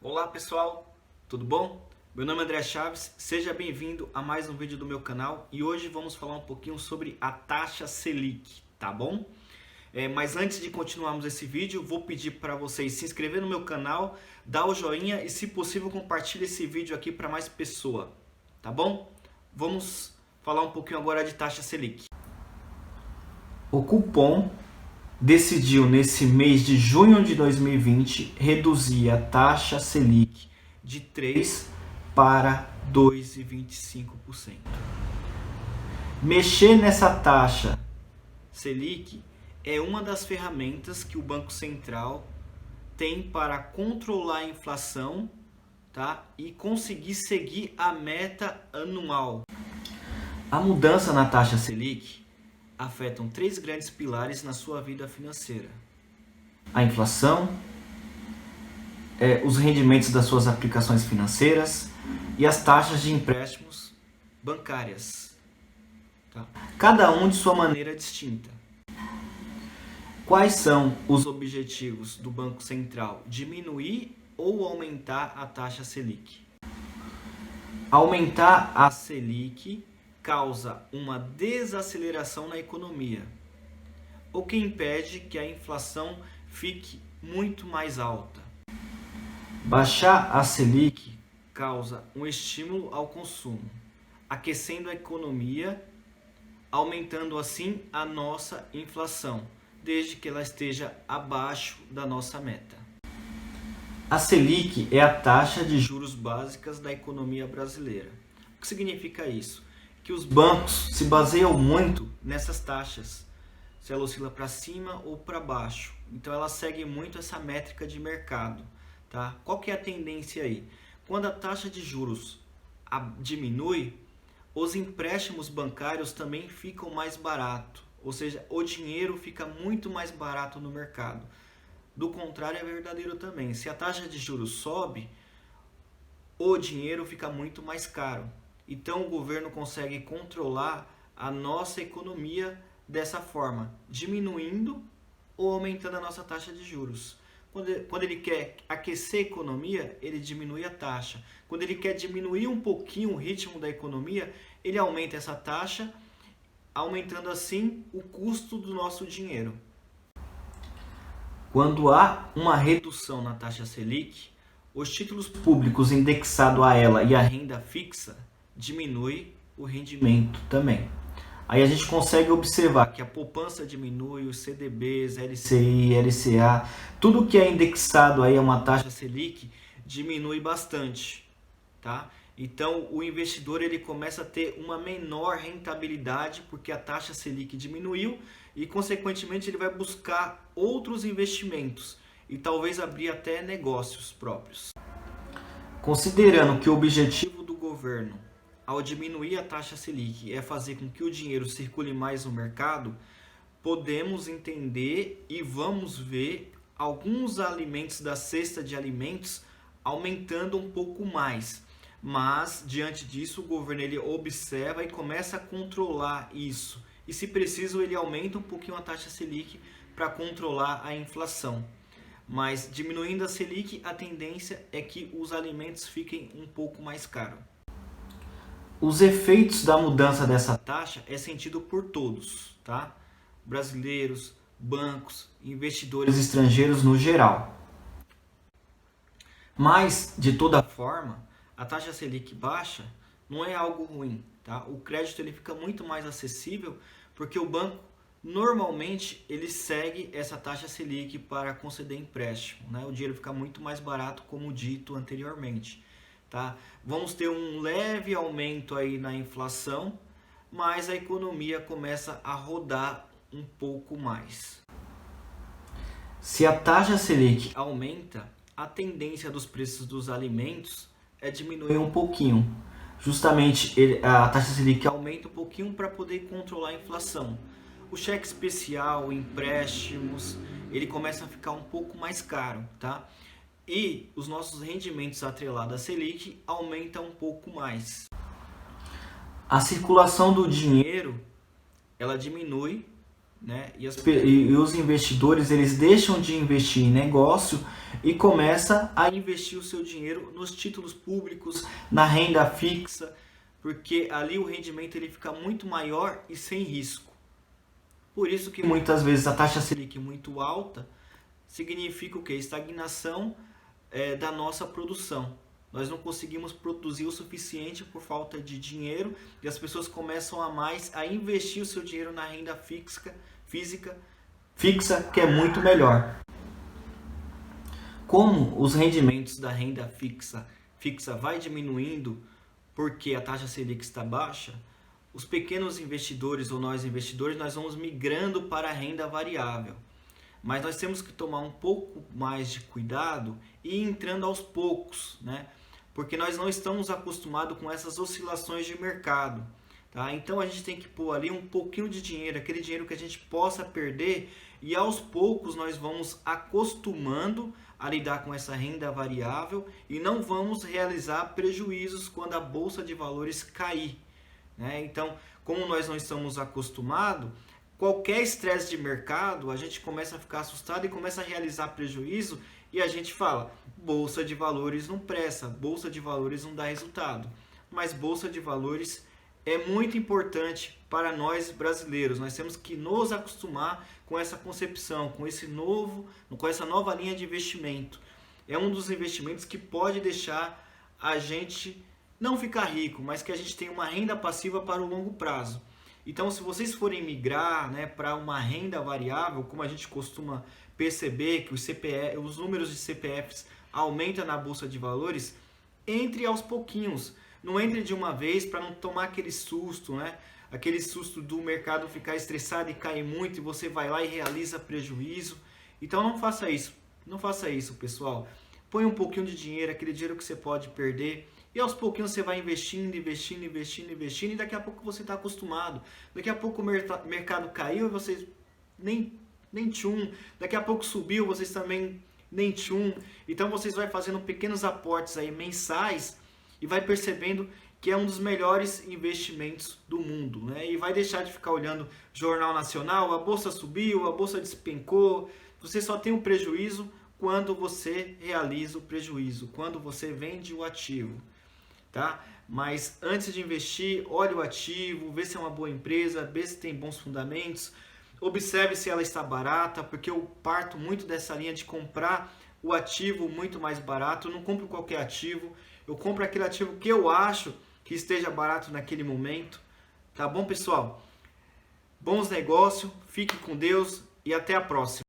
Olá pessoal, tudo bom? Meu nome é André Chaves, seja bem-vindo a mais um vídeo do meu canal e hoje vamos falar um pouquinho sobre a taxa Selic, tá bom? Mas antes de continuarmos esse vídeo, vou pedir para vocês se inscrever no meu canal, dar o joinha e, se possível, compartilhe esse vídeo aqui para mais pessoas, tá bom? Vamos falar um pouquinho agora de taxa Selic. O Copom decidiu nesse mês de junho de 2020 reduzir a taxa Selic de 3% para 2,25%. Mexer nessa taxa Selic é uma das ferramentas que o Banco Central tem para controlar a inflação, tá? E conseguir seguir a meta anual. A mudança na taxa Selic afetam três grandes pilares na sua vida financeira: a inflação, os rendimentos das suas aplicações financeiras e as taxas de empréstimos bancárias. Tá? Cada um de sua maneira distinta. Quais são os objetivos do Banco Central? Diminuir ou aumentar a taxa Selic? Aumentar a Selic causa uma desaceleração na economia, o que impede que a inflação fique muito mais alta. Baixar a Selic causa um estímulo ao consumo, aquecendo a economia, aumentando assim a nossa inflação, desde que ela esteja abaixo da nossa meta. A Selic é a taxa de juros básicas da economia brasileira. O que significa isso? Que os bancos se baseiam muito nessas taxas, se ela oscila para cima ou para baixo. Então ela segue muito essa métrica de mercado. Tá? Qual que é a tendência aí? Quando a taxa de juros diminui, os empréstimos bancários também ficam mais baratos, ou seja, o dinheiro fica muito mais barato no mercado. Do contrário, é verdadeiro também. Se a taxa de juros sobe, o dinheiro fica muito mais caro. Então o governo consegue controlar a nossa economia dessa forma, diminuindo ou aumentando a nossa taxa de juros. Quando ele quer aquecer a economia, ele diminui a taxa. Quando ele quer diminuir um pouquinho o ritmo da economia, ele aumenta essa taxa, aumentando assim o custo do nosso dinheiro. Quando há uma redução na taxa Selic, os títulos públicos indexados a ela e a renda fixa diminui o rendimento também. Aí a gente consegue observar que a poupança diminui, os CDBs, LCI, LCA, tudo que é indexado aí a uma taxa Selic diminui bastante, tá? Então o investidor ele começa a ter uma menor rentabilidade porque a taxa Selic diminuiu e consequentemente ele vai buscar outros investimentos e talvez abrir até negócios próprios. Considerando que o objetivo do governo ao diminuir a taxa Selic é fazer com que o dinheiro circule mais no mercado, podemos entender e vamos ver alguns alimentos da cesta de alimentos aumentando um pouco mais. Mas, diante disso, o governo ele observa e começa a controlar isso. E, se preciso, ele aumenta um pouquinho a taxa Selic para controlar a inflação. Mas, diminuindo a Selic, a tendência é que os alimentos fiquem um pouco mais caros. Os efeitos da mudança dessa taxa é sentido por todos, tá? Brasileiros, bancos, investidores estrangeiros no geral. Mas, de toda forma, a taxa Selic baixa não é algo ruim, tá? O crédito ele fica muito mais acessível porque o banco normalmente ele segue essa taxa Selic para conceder empréstimo, né? O dinheiro fica muito mais barato, como dito anteriormente. Tá? Vamos ter um leve aumento aí na inflação, mas a economia começa a rodar um pouco mais. Se a taxa Selic aumenta, a tendência dos preços dos alimentos é diminuir um pouquinho. Justamente a taxa Selic aumenta um pouquinho para poder controlar a inflação. O cheque especial, empréstimos, ele começa a ficar um pouco mais caro, tá? E os nossos rendimentos atrelados à Selic aumentam um pouco mais. A circulação do dinheiro ela diminui né? E os investidores, eles deixam de investir em negócio e começam a investir o seu dinheiro nos títulos públicos, na renda fixa, porque ali o rendimento ele fica muito maior e sem risco. Por isso que muitas vezes a taxa Selic muito alta significa o quê? Estagnação da nossa produção. Nós não conseguimos produzir o suficiente por falta de dinheiro e as pessoas começam a investir o seu dinheiro na renda fixa, que é muito melhor. Como os rendimentos da renda fixa vai diminuindo porque a taxa Selic está baixa, os pequenos investidores ou nós investidores, nós vamos migrando para a renda variável. Mas nós temos que tomar um pouco mais de cuidado e ir entrando aos poucos, né? Porque nós não estamos acostumados com essas oscilações de mercado. Tá? Então a gente tem que pôr ali um pouquinho de dinheiro, aquele dinheiro que a gente possa perder, e aos poucos nós vamos acostumando a lidar com essa renda variável e não vamos realizar prejuízos quando a bolsa de valores cair. Né? Então, como nós não estamos acostumados, qualquer estresse de mercado, a gente começa a ficar assustado e começa a realizar prejuízo e a gente fala, bolsa de valores não presta, bolsa de valores não dá resultado. Mas bolsa de valores é muito importante para nós brasileiros. Nós temos que nos acostumar com essa concepção, com essa nova linha de investimento. É um dos investimentos que pode deixar a gente não ficar rico, mas que a gente tenha uma renda passiva para o longo prazo. Então, se vocês forem migrar, né, para uma renda variável, como a gente costuma perceber que os números de CPFs aumentam na bolsa de valores, entre aos pouquinhos. Não entre de uma vez para não tomar aquele susto, né? Aquele susto do mercado ficar estressado e cair muito e você vai lá e realiza prejuízo. Então não faça isso. Não faça isso, pessoal. Põe um pouquinho de dinheiro, aquele dinheiro que você pode perder. E aos pouquinhos você vai investindo e daqui a pouco você está acostumado. Daqui a pouco o mercado caiu e vocês nem tchum. Daqui a pouco subiu, vocês também nem tchum. Então vocês vão fazendo pequenos aportes aí mensais e vai percebendo que é um dos melhores investimentos do mundo, né? E vai deixar de ficar olhando Jornal Nacional, a bolsa subiu, a bolsa despencou. Você só tem um prejuízo quando você realiza o prejuízo, quando você vende o ativo, tá? Mas antes de investir, olhe o ativo, vê se é uma boa empresa, vê se tem bons fundamentos, observe se ela está barata, porque eu parto muito dessa linha de comprar o ativo muito mais barato. Eu não compro qualquer ativo, eu compro aquele ativo que eu acho que esteja barato naquele momento. Tá bom, pessoal? Bons negócios, fique com Deus e até a próxima.